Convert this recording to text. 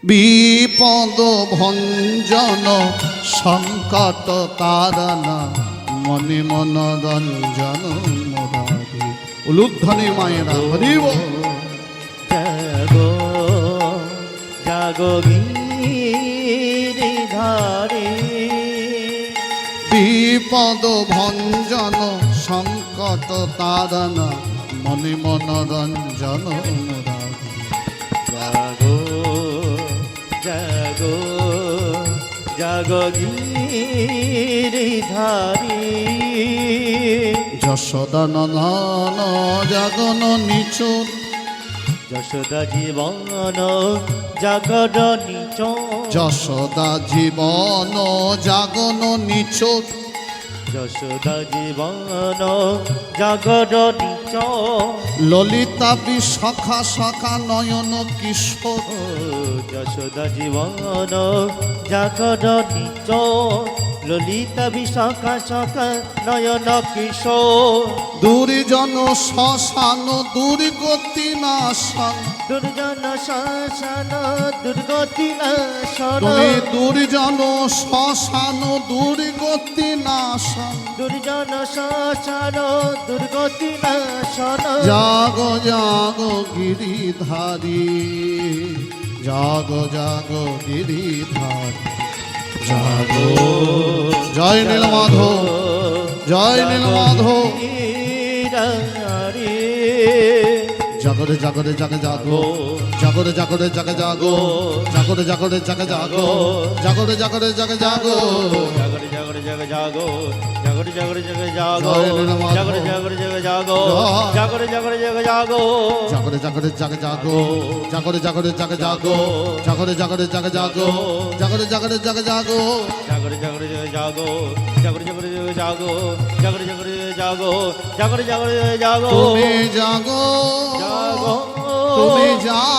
বিপদ ভঞ্জন সংকট তারণ মনে মনোরঞ্জন মুরারি। উলুধ্বনি মায়েরা হরিব। জাগো জাগো গিরিধারী, বিপদ ভঞ্জন সংকট তারণ মনে মনোরঞ্জন মুরারি। জাগো জাগো জাগো গিরিধারী, যশোদা নন্দন জাগন নিচুর, যশোদা জীবন জাগর নিচ, যশোদা জীবন জাগন নিচুর, যশোদা জীবন জাগর নিচ, ললিতা বিশাখা শাখা নয়ন কিশোর, যশোদা জীবন জাগর নিচ, ললিতা বিশাখা শাখা নয়ন কিশোর, দুর্জন শ্মশান দুর্গতি নাশন, দুর্জন শাসন দুর্গতি নাশন, তুমি দুর্জন শ্মশান দুর্গতি নাশন, দুর্জন শাসন দুর্গতি নাশন, জাগ জাগ গিরিধারী, জাগ জাগ গিরিধারী, জাগো। জয় নীলমাধব, জয় নীলমাধব। জাগরে জাগরে জাগে জাগো, জাগরে জাগরে জাগে জাগো, জাগরে জাগরে জাগে জাগো, জাগরে জাগরে জাগে জাগো, জাগরে জাগরে জাগে জাগো, জাগরে জাগরে জাগে জাগো, জয় নীলমাধব। জাগরে জাগরে জাগে জাগো, জাগরে জাগরে জাগে জাগো, জাগরে জাগরে জাগে জাগো, জাগরে জাগরে জাগে জাগো, জাগরে জাগরে জাগে জাগো, জাগরে জাগরে জাগে জাগো, জাগরে জাগরে জাগে জাগো, জাগরে জাগরে জাগে জাগো, জাগরে জাগরে জাগে জাগো, জাগরে জাগরে জাগে জাগো, তুমি জাগো, জাগো তুমি জাগো।